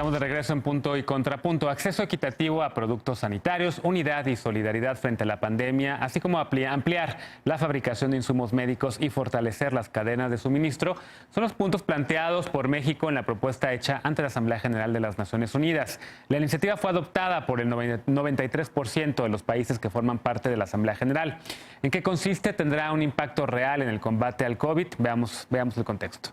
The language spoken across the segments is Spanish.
Estamos de regreso en Punto y Contrapunto. Acceso equitativo a productos sanitarios, unidad y solidaridad frente a la pandemia, así como ampliar la fabricación de insumos médicos y fortalecer las cadenas de suministro, son los puntos planteados por México en la propuesta hecha ante la Asamblea General de las Naciones Unidas. La iniciativa fue adoptada por el 93% de los países que forman parte de la Asamblea General. ¿En qué consiste? ¿Tendrá un impacto real en el combate al COVID? Veamos el contexto.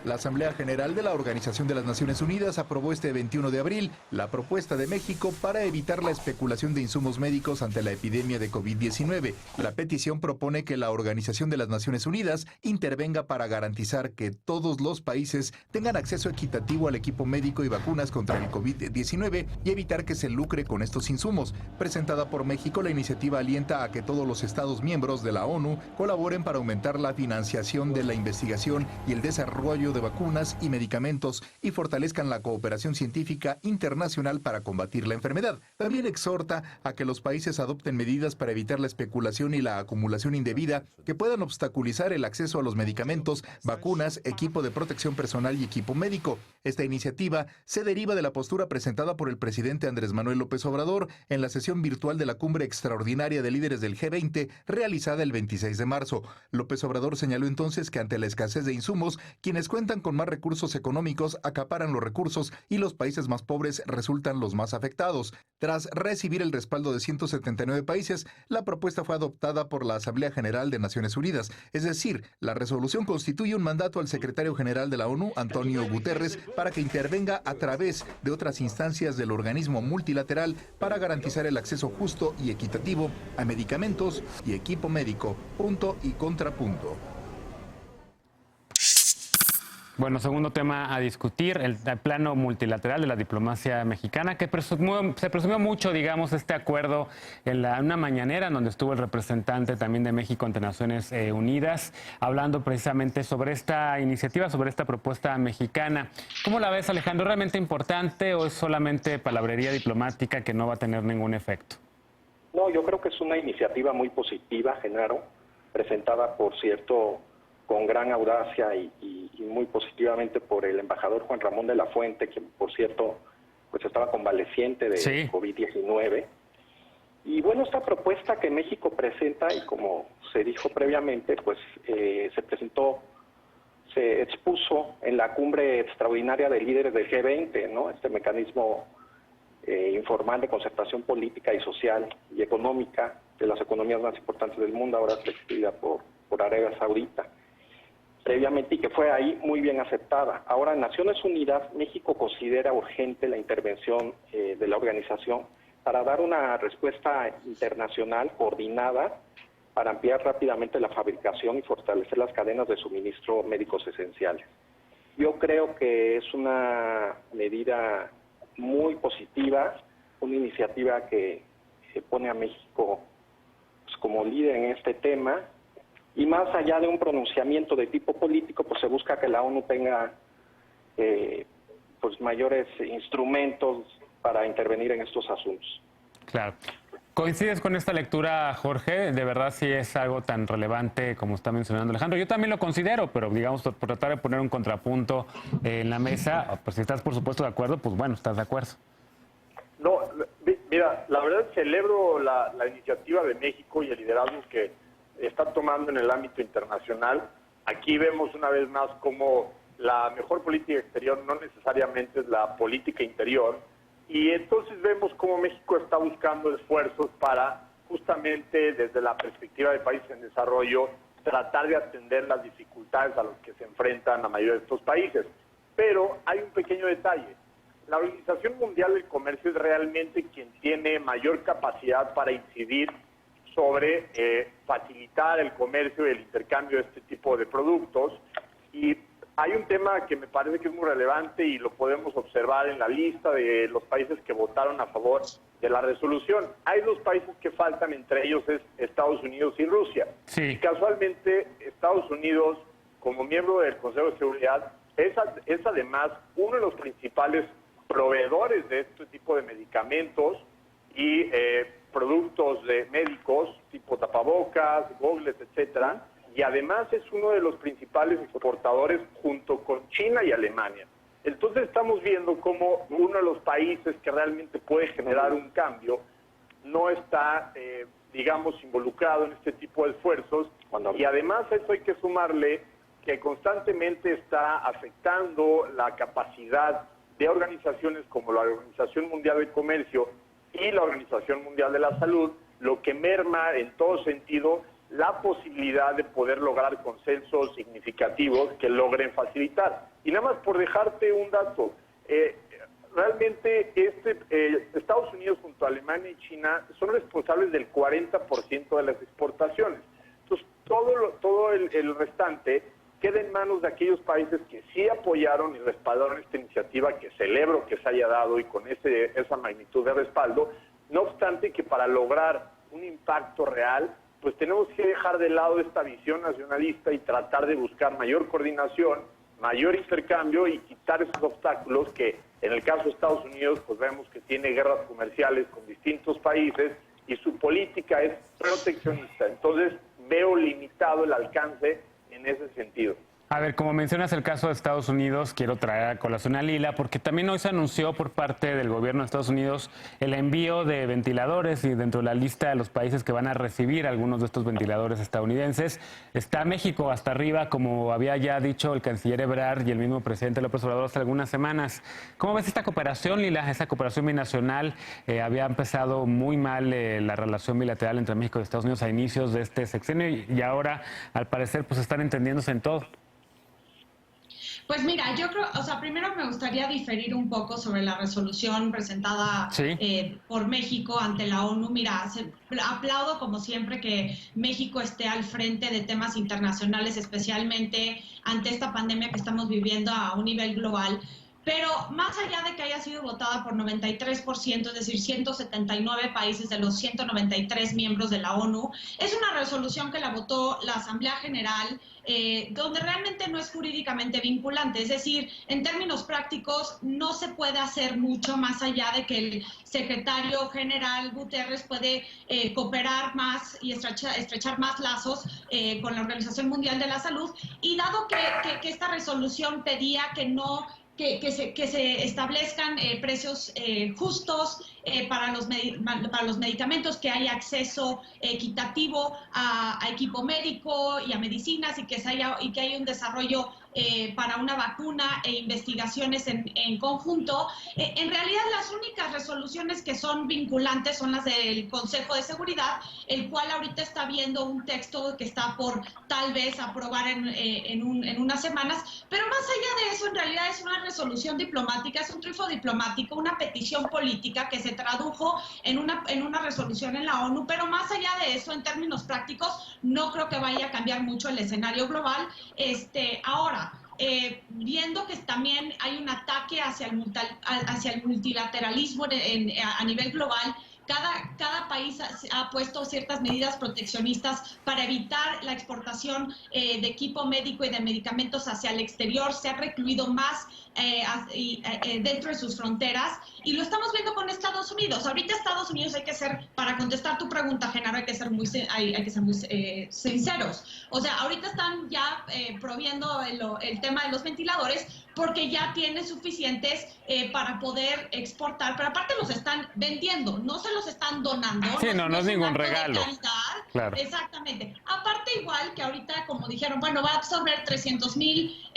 La Asamblea General de la Organización de las Naciones Unidas aprobó este 21 de abril la propuesta de México para evitar la especulación de insumos médicos ante la epidemia de COVID-19. La petición propone que la Organización de las Naciones Unidas intervenga para garantizar que todos los países tengan acceso equitativo al equipo médico y vacunas contra el COVID-19 y evitar que se lucre con estos insumos. Presentada por México, la iniciativa alienta a que todos los Estados miembros de la ONU colaboren para aumentar la financiación de la investigación y el desarrollo de vacunas y medicamentos y fortalezcan la cooperación científica internacional para combatir la enfermedad. También exhorta a que los países adopten medidas para evitar la especulación y la acumulación indebida que puedan obstaculizar el acceso a los medicamentos, vacunas, equipo de protección personal y equipo médico. Esta iniciativa se deriva de la postura presentada por el presidente Andrés Manuel López Obrador en la sesión virtual de la Cumbre Extraordinaria de Líderes del G20 realizada el 26 de marzo. López Obrador señaló entonces que ante la escasez de insumos, quienes cuentan con más recursos económicos acaparan los recursos y los países más pobres resultan los más afectados. Tras recibir el respaldo de 179 países, la propuesta fue adoptada por la Asamblea General de Naciones Unidas. Es decir, la resolución constituye un mandato al secretario general de la ONU, Antonio Guterres, para que intervenga a través de otras instancias del organismo multilateral para garantizar el acceso justo y equitativo a medicamentos y equipo médico. Punto y contrapunto. Bueno, segundo tema a discutir, el plano multilateral de la diplomacia mexicana, que se presumió mucho, digamos, este acuerdo en una mañanera en donde estuvo el representante también de México ante Naciones Unidas, hablando precisamente sobre esta iniciativa, sobre esta propuesta mexicana. ¿Cómo la ves, Alejandro? ¿Es realmente importante o es solamente palabrería diplomática que no va a tener ningún efecto? No, yo creo que es una iniciativa muy positiva, Genaro, presentada, por cierto, con gran audacia y muy positivamente por el embajador Juan Ramón de la Fuente, que por cierto pues estaba convaleciente de COVID-19. Y bueno, esta propuesta que México presenta, y como se dijo previamente, pues se expuso en la cumbre extraordinaria de líderes del G20, ¿no? Este mecanismo informal de concertación política y social y económica de las economías más importantes del mundo, ahora presidida por Arabia Saudita. Previamente, y que fue ahí muy bien aceptada. Ahora, en Naciones Unidas, México considera urgente la intervención de la organización para dar una respuesta internacional coordinada para ampliar rápidamente la fabricación y fortalecer las cadenas de suministro médicos esenciales. Yo creo que es una medida muy positiva, una iniciativa que pone a México pues, como líder en este tema. Y más allá de un pronunciamiento de tipo político, pues se busca que la ONU tenga pues mayores instrumentos para intervenir en estos asuntos. Claro. ¿Coincides con esta lectura, Jorge? De verdad sí es algo tan relevante como está mencionando Alejandro. Yo también lo considero, pero digamos, por tratar de poner un contrapunto en la mesa, pues si estás por supuesto de acuerdo, pues bueno, estás de acuerdo. No, mira, la verdad celebro la iniciativa de México y el liderazgo que está tomando en el ámbito internacional. Aquí vemos una vez más cómo la mejor política exterior no necesariamente es la política interior, y entonces vemos cómo México está buscando esfuerzos para justamente desde la perspectiva de países en desarrollo tratar de atender las dificultades a las que se enfrentan la mayoría de estos países. Pero hay un pequeño detalle. La Organización Mundial del Comercio es realmente quien tiene mayor capacidad para incidir sobre facilitar el comercio y el intercambio de este tipo de productos. Y hay un tema que me parece que es muy relevante y lo podemos observar en la lista de los países que votaron a favor de la resolución. Hay dos países que faltan, entre ellos es Estados Unidos y Rusia. Sí. Y casualmente Estados Unidos, como miembro del Consejo de Seguridad, es además uno de los principales proveedores de este tipo de medicamentos y productos médicos tipo tapabocas, gogles, etcétera, y además es uno de los principales exportadores junto con China y Alemania. Entonces estamos viendo cómo uno de los países que realmente puede generar un cambio no está, digamos, involucrado en este tipo de esfuerzos, y además a eso hay que sumarle que constantemente está afectando la capacidad de organizaciones como la Organización Mundial del Comercio y la Organización Mundial de la Salud, lo que merma en todo sentido la posibilidad de poder lograr consensos significativos que logren facilitar. Y nada más por dejarte un dato, realmente Estados Unidos junto a Alemania y China son responsables del 40% de las exportaciones. Entonces, todo el restante queda en manos de aquellos países que sí apoyaron y respaldaron esta iniciativa, que celebro que se haya dado y con esa magnitud de respaldo. No obstante que para lograr un impacto real, pues tenemos que dejar de lado esta visión nacionalista y tratar de buscar mayor coordinación, mayor intercambio y quitar esos obstáculos que en el caso de Estados Unidos pues vemos que tiene guerras comerciales con distintos países y su política es proteccionista. Entonces veo limitado el alcance en ese sentido. A ver, como mencionas el caso de Estados Unidos, quiero traer a colación a Lila, porque también hoy se anunció por parte del gobierno de Estados Unidos el envío de ventiladores, y dentro de la lista de los países que van a recibir algunos de estos ventiladores estadounidenses está México hasta arriba, como había ya dicho el canciller Ebrard y el mismo presidente López Obrador hace algunas semanas. ¿Cómo ves esta cooperación, Lila? Esta cooperación binacional, había empezado muy mal la relación bilateral entre México y Estados Unidos a inicios de este sexenio y ahora, al parecer, pues están entendiéndose en todo. Pues mira, yo creo, o sea, primero me gustaría diferir un poco sobre la resolución presentada por México ante la ONU. Mira, aplaudo como siempre que México esté al frente de temas internacionales, especialmente ante esta pandemia que estamos viviendo a un nivel global. Pero más allá de que haya sido votada por 93%, es decir, 179 países de los 193 miembros de la ONU, es una resolución que la votó la Asamblea General, donde realmente no es jurídicamente vinculante. Es decir, en términos prácticos no se puede hacer mucho más allá de que el secretario general Guterres puede cooperar más y estrechar más lazos con la Organización Mundial de la Salud. Y dado que esta resolución pedía que se establezcan precios justos para los medicamentos, que haya acceso equitativo a equipo médico y a medicinas, y que haya un desarrollo para una vacuna e investigaciones en conjunto. En realidad las únicas resoluciones que son vinculantes son las del Consejo de Seguridad, el cual ahorita está viendo un texto que está por tal vez aprobar en unas semanas, pero más allá de eso en realidad es una resolución diplomática, es un triunfo diplomático, una petición política que se tradujo en una resolución en la ONU, pero más allá de eso, en términos prácticos, no creo que vaya a cambiar mucho el escenario global. Ahora, viendo que también hay un ataque hacia el multilateralismo a nivel global, cada país ha puesto ciertas medidas proteccionistas para evitar la exportación de equipo médico y de medicamentos hacia el exterior. Se ha recluido más dentro de sus fronteras, y lo estamos viendo con Estados Unidos. Ahorita Estados Unidos, para contestar tu pregunta, Genaro, hay que ser muy sinceros. O sea, ahorita están ya proviendo el tema de los ventiladores porque ya tienen suficientes para poder exportar, pero aparte los están vendiendo, no se los están donando. Sí, no es ningún regalo. Claro. Exactamente. Aparte, igual que ahorita, como dijeron, bueno, va a absorber 300,000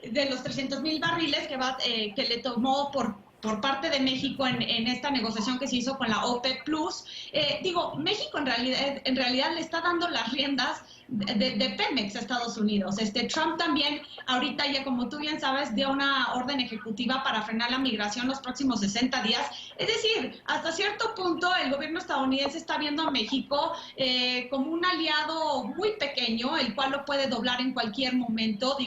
de los 300,000 barriles que le tomó por parte de México en esta negociación que se hizo con la OPEP Plus. México en realidad le está dando las riendas de Pemex a Estados Unidos. Trump también ahorita, ya como tú bien sabes, dio una orden ejecutiva para frenar la migración los próximos 60 días. Es decir, hasta cierto punto el gobierno estadounidense está viendo a México como un aliado muy pequeño, el cual lo puede doblar en cualquier momento.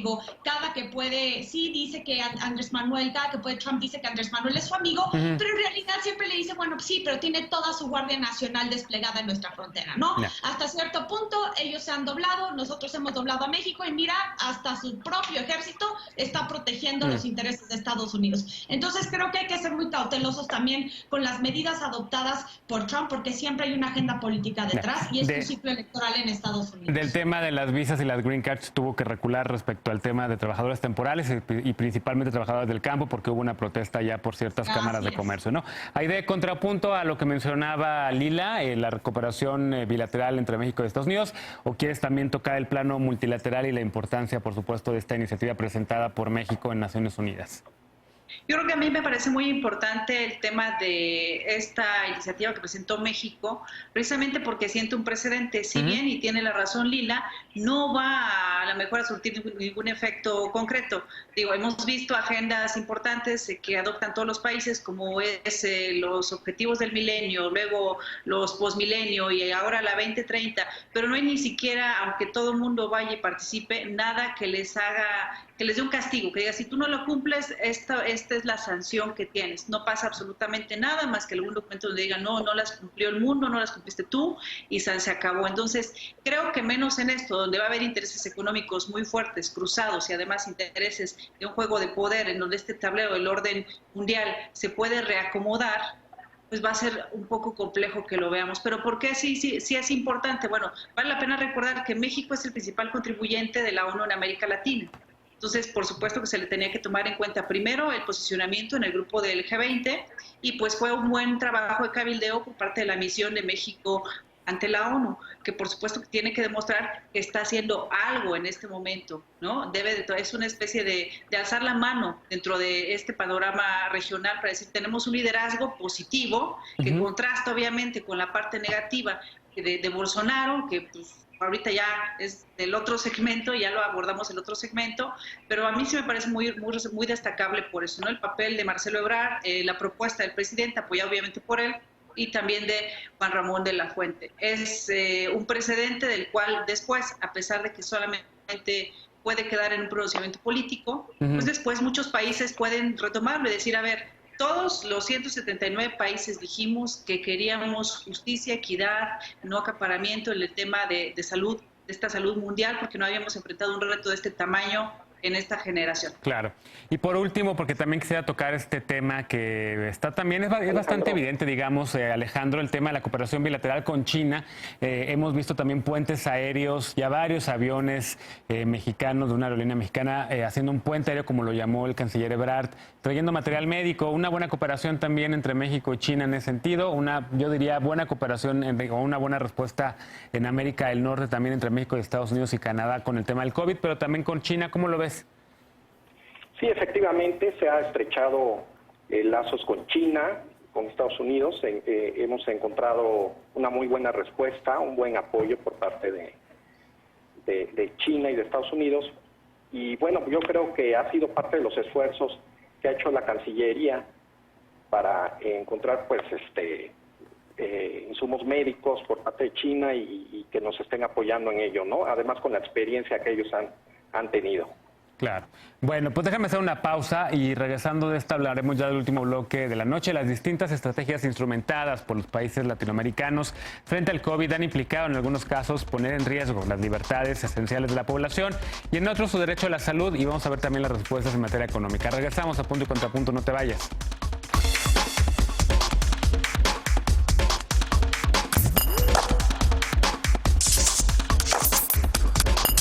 Cada que puede, sí dice que Andrés Manuel, cada que puede Trump dice que Andrés Manuel es su amigo, pero en realidad siempre le dice, bueno, sí, pero tiene toda su Guardia Nacional desplegada en nuestra frontera, ¿no? Hasta cierto punto ellos se han doblado, nosotros hemos doblado a México y mira, hasta su propio ejército está protegiendo los intereses de Estados Unidos. Entonces creo que hay que ser muy cautelosos también con las medidas adoptadas por Trump, porque siempre hay una agenda política detrás y es un ciclo electoral en Estados Unidos. Del tema de las visas y las green cards tuvo que recular respecto al tema de trabajadores temporales y principalmente trabajadores del campo, porque hubo una protesta ya por ciertas cámaras de comercio, ¿no? Hay de contrapunto a lo que mencionaba Lila, la cooperación bilateral entre México y Estados Unidos, ¿o quieres también tocar el plano multilateral y la importancia, por supuesto, de esta iniciativa presentada por México en Naciones Unidas? Yo creo que a mí me parece muy importante el tema de esta iniciativa que presentó México, precisamente porque siente un precedente. Si bien, y tiene la razón Lila, no va a lo mejor a surtir ningún efecto concreto. Digo, hemos visto agendas importantes que adoptan todos los países, como es los objetivos del milenio, luego los posmilenio y ahora la 2030, pero no hay ni siquiera, aunque todo el mundo vaya y participe, nada que les haga, que les dé un castigo, que diga, si tú no lo cumples, esta es la sanción que tienes. No pasa absolutamente nada más que algún documento donde diga, no las cumplió el mundo, no las cumpliste tú, y se acabó. Entonces, creo que menos en esto, donde va a haber intereses económicos muy fuertes, cruzados, y además intereses de un juego de poder, en donde este tablero del orden mundial se puede reacomodar, pues va a ser un poco complejo que lo veamos. Pero ¿por qué sí es importante? Bueno, vale la pena recordar que México es el principal contribuyente de la ONU en América Latina. Entonces, por supuesto que se le tenía que tomar en cuenta primero el posicionamiento en el grupo del G20 y pues fue un buen trabajo de cabildeo por parte de la misión de México ante la ONU, que por supuesto que tiene que demostrar que está haciendo algo en este momento, ¿no? Es una especie de alzar la mano dentro de este panorama regional para decir, tenemos un liderazgo positivo que contrasta obviamente con la parte negativa de Bolsonaro, que pues ahorita ya es del otro segmento, ya lo abordamos el otro segmento, pero a mí sí me parece muy destacable por eso, ¿no? El papel de Marcelo Ebrard, la propuesta del presidente, apoyada obviamente por él, y también de Juan Ramón de la Fuente. Es un precedente del cual después, a pesar de que solamente puede quedar en un pronunciamiento político, pues después muchos países pueden retomarlo y decir, a ver, todos los 179 países dijimos que queríamos justicia, equidad, no acaparamiento en el tema de salud, de esta salud mundial, porque no habíamos enfrentado un reto de este tamaño en esta generación. Claro. Y por último, porque también quisiera tocar este tema que está también, es bastante evidente, digamos, Alejandro, el tema de la cooperación bilateral con China. Hemos visto también puentes aéreos, ya varios aviones mexicanos, de una aerolínea mexicana, haciendo un puente aéreo, como lo llamó el canciller Ebrard, trayendo material médico, una buena cooperación también entre México y China en ese sentido, yo diría buena cooperación o una buena respuesta en América del Norte, también entre México y Estados Unidos y Canadá con el tema del COVID, pero también con China. ¿Cómo lo ves? Sí, efectivamente, se ha estrechado lazos con China, con Estados Unidos. Hemos encontrado una muy buena respuesta, un buen apoyo por parte de China y de Estados Unidos. Y bueno, yo creo que ha sido parte de los esfuerzos que ha hecho la Cancillería para encontrar pues insumos médicos por parte de China y que nos estén apoyando en ello, ¿no? Además con la experiencia que ellos han tenido. Claro. Bueno, pues déjame hacer una pausa y regresando de esta hablaremos ya del último bloque de la noche. Las distintas estrategias instrumentadas por los países latinoamericanos frente al COVID han implicado en algunos casos poner en riesgo las libertades esenciales de la población y en otros su derecho a la salud, y vamos a ver también las respuestas en materia económica. Regresamos a Punto y Contrapunto, no te vayas.